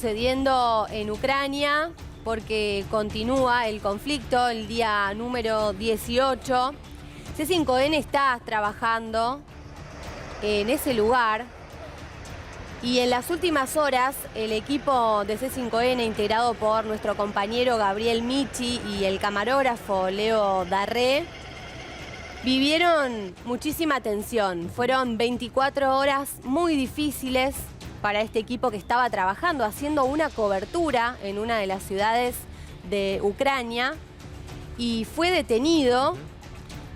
Sucediendo en Ucrania porque continúa el conflicto, el día número 18. C5N está trabajando en ese lugar y en las últimas horas el equipo de C5N, integrado por nuestro compañero Gabriel Michi y el camarógrafo Leo Darré, vivieron muchísima tensión. Fueron 24 horas muy difíciles para este equipo que estaba trabajando, haciendo una cobertura en una de las ciudades de Ucrania, y fue detenido.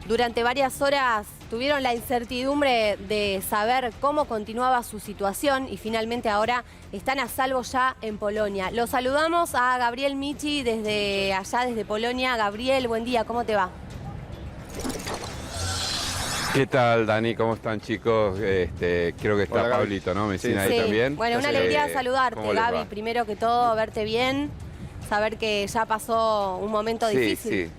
Durante varias horas tuvieron la incertidumbre de saber cómo continuaba su situación y finalmente ahora están a salvo ya en Polonia. Lo saludamos a Gabriel Michi desde allá, desde Polonia. Gabriel, buen día, ¿cómo te va? ¿Qué tal, Dani? ¿Cómo están, chicos? Creo que está Hola, Pablito, ¿no? Messina Sí. ahí también. Bueno, una alegría saludarte, ¿cómo les Gaby. va? Primero que todo, verte bien, saber que ya pasó un momento difícil. Sí.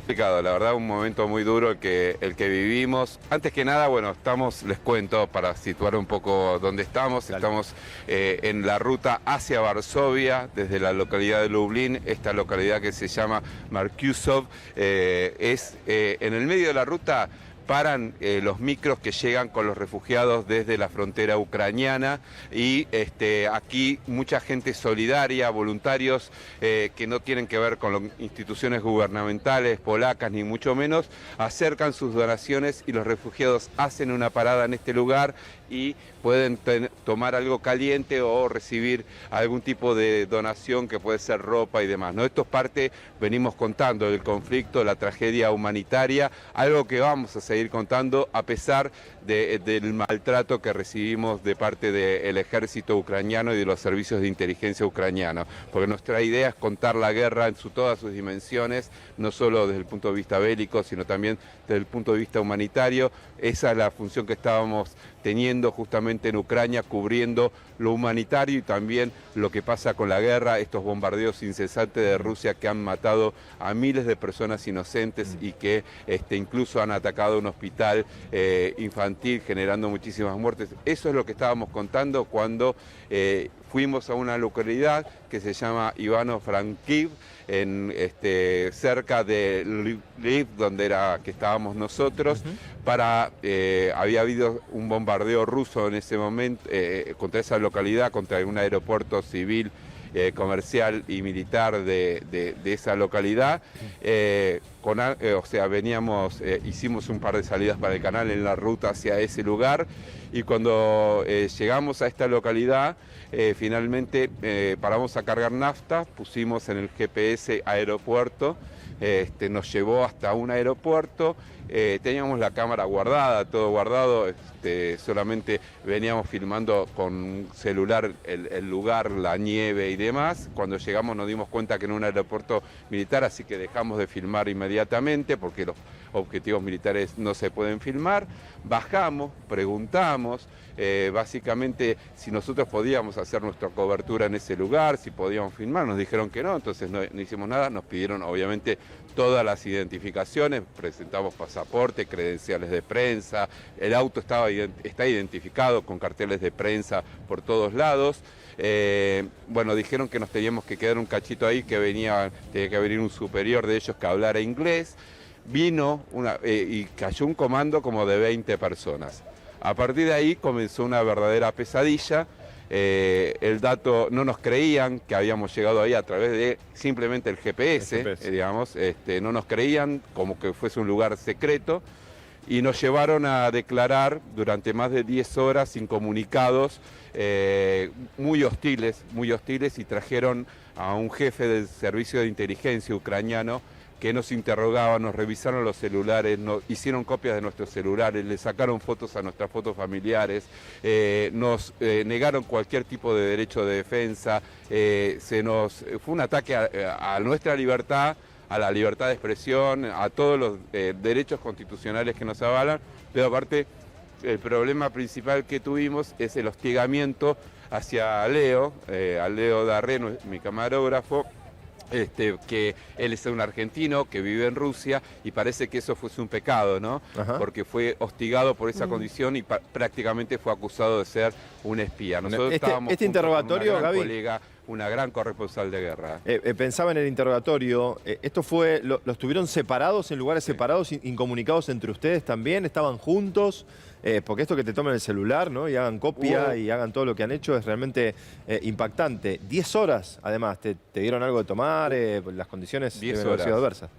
Complicado, la verdad, un momento muy duro el que vivimos. Antes que nada, bueno, les cuento para situar un poco dónde estamos. Dale. Estamos en la ruta hacia Varsovia, desde la localidad de Lublin, esta localidad que se llama Markusov. En el medio de la ruta paran los micros que llegan con los refugiados desde la frontera ucraniana y aquí mucha gente solidaria, voluntarios que no tienen que ver con las instituciones gubernamentales polacas ni mucho menos, acercan sus donaciones y los refugiados hacen una parada en este lugar y pueden tomar algo caliente o recibir algún tipo de donación que puede ser ropa y demás, ¿no? Esto es parte, venimos contando, del conflicto, la tragedia humanitaria, algo que vamos a seguir contando a pesar del maltrato que recibimos de parte del ejército ucraniano y de los servicios de inteligencia ucranianos, porque nuestra idea es contar la guerra en todas sus dimensiones, no solo desde el punto de vista bélico, sino también desde el punto de vista humanitario. Esa es la función que estábamos teniendo justamente en Ucrania, cubriendo lo humanitario y también lo que pasa con la guerra, estos bombardeos incesantes de Rusia que han matado a miles de personas inocentes y que incluso han atacado un hospital infantil, generando muchísimas muertes. Eso es lo que estábamos contando cuando fuimos a una localidad que se llama Ivano-Frankivsk, cerca de Lviv, donde era que estábamos nosotros. Había habido un bombardeo ruso en ese momento contra esa localidad, contra un aeropuerto civil, comercial y militar de esa localidad. Hicimos un par de salidas para el canal en la ruta hacia ese lugar y cuando llegamos a esta localidad, finalmente paramos a cargar nafta, pusimos en el GPS aeropuerto, nos llevó hasta un aeropuerto, teníamos la cámara guardada, todo guardado, solamente veníamos filmando con un celular el lugar, la nieve y demás. Cuando llegamos nos dimos cuenta que era un aeropuerto militar, así que dejamos de filmar inmediatamente porque los objetivos militares no se pueden filmar. Bajamos, preguntamos básicamente si nosotros podíamos hacer nuestra cobertura en ese lugar, si podíamos filmar, nos dijeron que no, entonces no hicimos nada, nos pidieron obviamente todas las identificaciones, presentamos pasaporte, credenciales de prensa, el auto está identificado con carteles de prensa por todos lados. Dijeron que nos teníamos que quedar un cachito ahí, que tenía que venir un superior de ellos que hablara inglés. Vino y cayó un comando como de 20 personas. A partir de ahí comenzó una verdadera pesadilla. El dato, no nos creían que habíamos llegado ahí a través de simplemente el GPS. No nos creían como que fuese un lugar secreto y nos llevaron a declarar durante más de 10 horas incomunicados, muy hostiles y trajeron a un jefe del servicio de inteligencia ucraniano que nos interrogaban, nos revisaron los celulares, nos hicieron copias de nuestros celulares, le sacaron fotos a nuestras fotos familiares, nos negaron cualquier tipo de derecho de defensa, fue un ataque a nuestra libertad, a la libertad de expresión, a todos los derechos constitucionales que nos avalan, pero aparte el problema principal que tuvimos es el hostigamiento hacia Leo, a Leo Darré, mi camarógrafo, que él es un argentino que vive en Rusia y parece que eso fuese un pecado, ¿no? Ajá. Porque fue hostigado por esa condición y prácticamente fue acusado de ser un espía. Nosotros estábamos este junto con interrogatorio, una gran Gaby, colega, una gran corresponsal de guerra. pensaba en el interrogatorio, ¿esto fue, los tuvieron separados, en lugares separados, incomunicados entre ustedes también? ¿Estaban juntos? Porque esto que te tomen el celular, ¿no? Y hagan copia y hagan todo lo que han hecho es realmente impactante. 10 horas, además, ¿te dieron algo de tomar? Las condiciones deben haber sido adversas.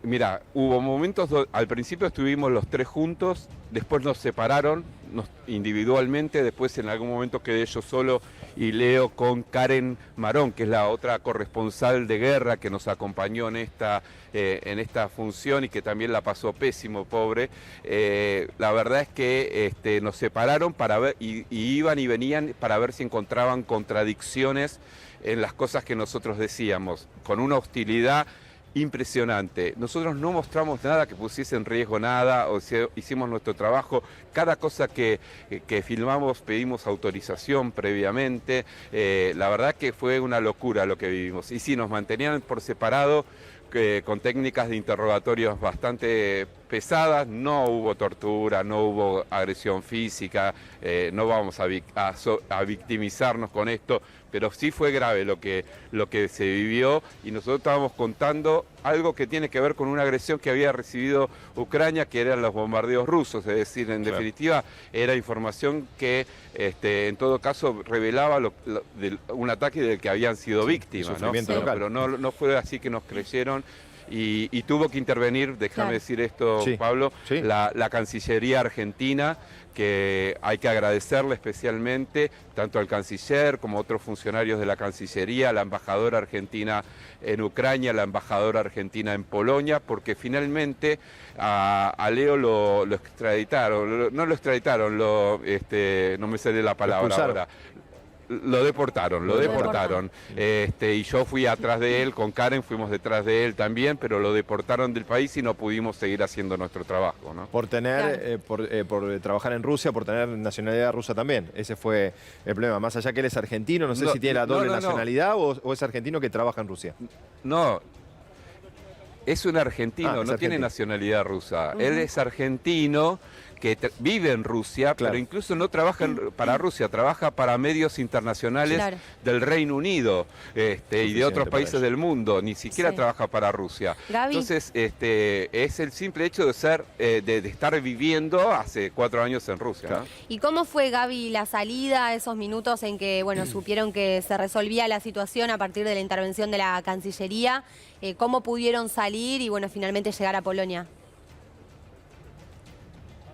Mira, hubo momentos, al principio estuvimos los tres juntos, después nos separaron individualmente, después en algún momento quedé yo solo y Leo con Karen Marón, que es la otra corresponsal de guerra que nos acompañó en esta función y que también la pasó pésimo, pobre. La verdad es que nos separaron para ver, y iban y venían para ver si encontraban contradicciones en las cosas que nosotros decíamos, con una hostilidad impresionante. Nosotros no mostramos nada que pusiese en riesgo nada, o sea, hicimos nuestro trabajo. Cada cosa que filmamos pedimos autorización previamente. La verdad que fue una locura lo que vivimos. Y sí, nos mantenían por separado con técnicas de interrogatorios bastante pesadas. No hubo tortura, no hubo agresión física, no vamos a victimizarnos con esto, pero sí fue grave lo que se vivió y nosotros estábamos contando algo que tiene que ver con una agresión que había recibido Ucrania, que eran los bombardeos rusos, es decir, en definitiva era información que en todo caso revelaba un ataque del que habían sido víctimas, ¿no? Pero no fue así que nos creyeron. Y tuvo que intervenir, déjame decir esto, Pablo, la Cancillería Argentina, que hay que agradecerle especialmente tanto al canciller como a otros funcionarios de la Cancillería, la embajadora argentina en Ucrania, la embajadora argentina en Polonia, porque finalmente a Leo lo extraditaron, no lo extraditaron, no me sale la palabra ahora. Lo deportaron. Y yo fui atrás de él, con Karen fuimos detrás de él también, pero lo deportaron del país y no pudimos seguir haciendo nuestro trabajo, ¿no? Por tener, por trabajar en Rusia, por tener nacionalidad rusa también. Ese fue el problema. Más allá que él es argentino, no sé si tiene la doble nacionalidad o es argentino que trabaja en Rusia. No. Es un argentino, no tiene nacionalidad rusa. Él es argentino que vive en Rusia, pero incluso no trabaja para Rusia, trabaja para medios internacionales del Reino Unido y de otros países del mundo, ni siquiera trabaja para Rusia. Gaby. Entonces, es el simple hecho de ser, de estar viviendo hace 4 años en Rusia, ¿no? ¿Y cómo fue, Gaby, la salida, esos minutos en que, bueno, supieron que se resolvía la situación a partir de la intervención de la Cancillería? ¿Cómo pudieron salir y, bueno, finalmente llegar a Polonia?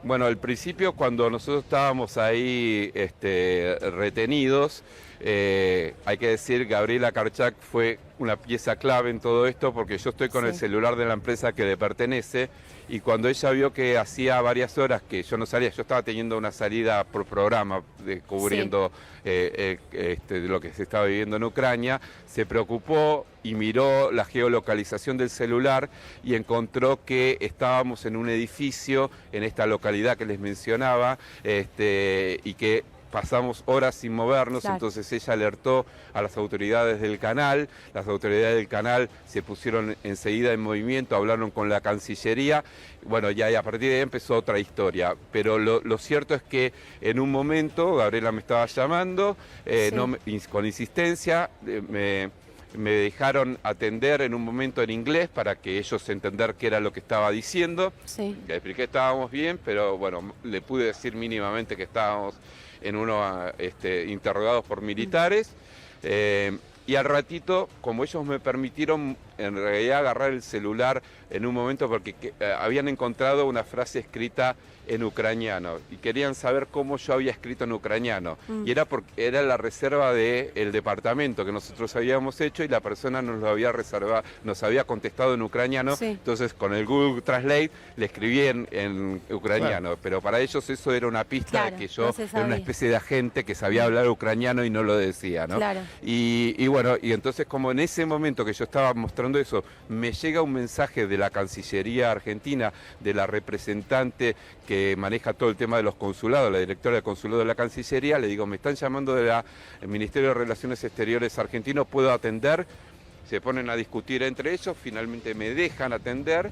Bueno, al principio cuando nosotros estábamos ahí retenidos, hay que decir, Gabriela Karchak fue una pieza clave en todo esto porque yo estoy con el celular de la empresa que le pertenece y cuando ella vio que hacía varias horas que yo no salía, yo estaba teniendo una salida por programa cubriendo lo que se estaba viviendo en Ucrania, se preocupó y miró la geolocalización del celular y encontró que estábamos en un edificio en esta localidad que les mencionaba y que pasamos horas sin movernos, entonces ella alertó a las autoridades del canal, las autoridades del canal se pusieron enseguida en movimiento, hablaron con la Cancillería, bueno, ya y a partir de ahí empezó otra historia, pero lo cierto es que en un momento, Gabriela me estaba llamando, con insistencia, me dejaron atender en un momento en inglés para que ellos entender qué era lo que estaba diciendo. Le expliqué que estábamos bien, pero bueno, le pude decir mínimamente que estábamos en interrogados por militares. Y al ratito, como ellos me permitieron en realidad agarrar el celular en un momento porque habían encontrado una frase escrita en ucraniano y querían saber cómo yo había escrito en ucraniano. Y era la reserva del departamento que nosotros habíamos hecho y la persona nos lo había reservado, nos había contestado en ucraniano. Entonces con el Google Translate le escribí en ucraniano, pero para ellos eso era una pista de que yo era una especie de agente que sabía hablar ucraniano y no lo decía, ¿no? Y bueno, y entonces como en ese momento que yo estaba mostrando pasando eso. Me llega un mensaje de la Cancillería Argentina, de la representante que maneja todo el tema de los consulados, la directora del consulado de la Cancillería. Le digo, me están llamando del Ministerio de Relaciones Exteriores argentino, ¿puedo atender? Se ponen a discutir entre ellos, finalmente me dejan atender,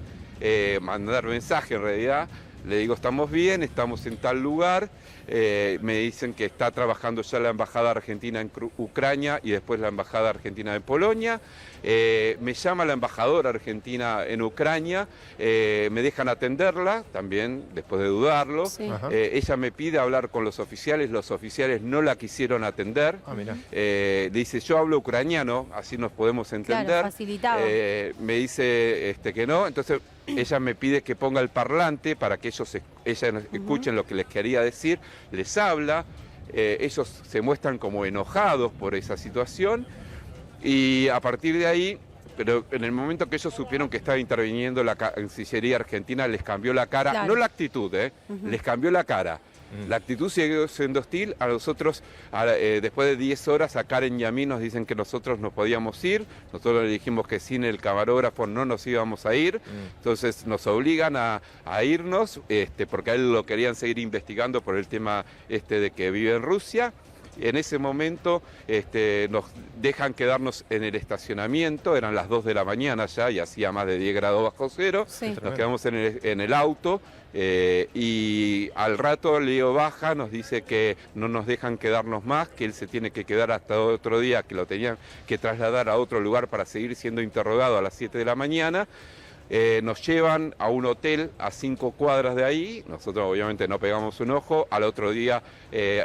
mandar mensaje en realidad. Le digo, estamos bien, estamos en tal lugar. Me dicen que está trabajando ya la Embajada Argentina en Ucrania y después la Embajada Argentina en Polonia. Me llama la embajadora argentina en Ucrania, me dejan atenderla también, después de dudarlo. Sí. Ella me pide hablar con los oficiales no la quisieron atender. Dice, yo hablo ucraniano, así nos podemos entender. Claro, facilitaba. Me dice que no, entonces ella me pide que ponga el parlante para que ellos escuchen lo que les quería decir, les habla, ellos se muestran como enojados por esa situación y a partir de ahí, pero en el momento que ellos supieron que estaba interviniendo la Cancillería Argentina, les cambió la cara, claro. No la actitud, les cambió la cara. La actitud siguió siendo hostil. A nosotros, después de 10 horas, a Karen y a mí nos dicen que nosotros nos podíamos ir. Nosotros le dijimos que sin el camarógrafo no nos íbamos a ir. Entonces nos obligan a irnos, porque a él lo querían seguir investigando por el tema de que vive en Rusia. En ese momento nos dejan quedarnos en el estacionamiento, eran las 2 de la mañana ya y hacía más de 10 grados bajo cero. Sí. Nos quedamos en el auto y al rato Leo baja, nos dice que no nos dejan quedarnos más, que él se tiene que quedar hasta otro día, que lo tenían que trasladar a otro lugar para seguir siendo interrogado a las 7 de la mañana. Nos llevan a un hotel a 5 cuadras de ahí, nosotros obviamente no pegamos un ojo, al otro día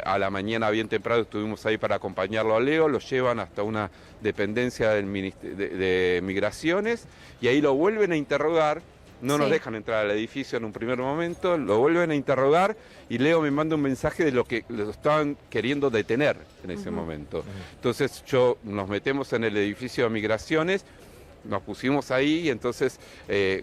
a la mañana bien temprano estuvimos ahí para acompañarlo a Leo, lo llevan hasta una dependencia de Migraciones y ahí lo vuelven a interrogar, no nos dejan entrar al edificio en un primer momento, lo vuelven a interrogar y Leo me manda un mensaje de lo que lo estaban queriendo detener en ese momento. Entonces nos metemos en el edificio de Migraciones, nos pusimos ahí y entonces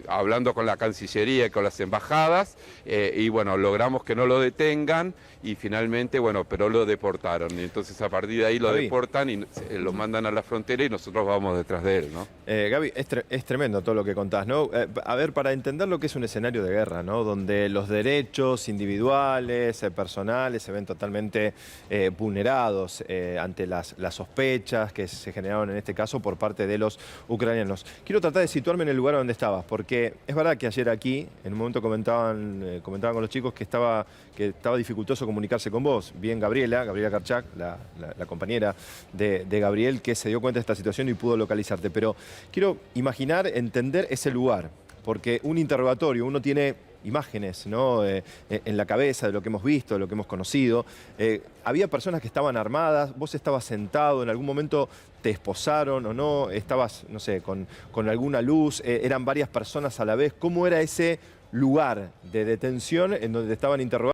hablando con la Cancillería y con las embajadas y bueno, logramos que no lo detengan y finalmente, bueno, pero lo deportaron y entonces a partir de ahí lo deportan y lo mandan a la frontera y nosotros vamos detrás de él, ¿no? Gaby, es tremendo todo lo que contás, ¿no? A ver, para entender lo que es un escenario de guerra, ¿no? Donde los derechos individuales, personales, se ven totalmente vulnerados ante las sospechas que se generaron en este caso por parte de los ucranianos. Quiero tratar de situarme en el lugar donde estabas, porque es verdad que ayer aquí, en un momento comentaban con los chicos que estaba dificultoso comunicarse con vos. Bien Gabriela Karchak, la compañera de Gabriel, que se dio cuenta de esta situación y pudo localizarte. Pero quiero imaginar, entender ese lugar, porque un interrogatorio, uno tiene imágenes, ¿no? En la cabeza de lo que hemos visto, de lo que hemos conocido. Había personas que estaban armadas, vos estabas sentado, en algún momento te esposaron o no, estabas, no sé, con alguna luz, eran varias personas a la vez. ¿Cómo era ese lugar de detención en donde te estaban interrogando?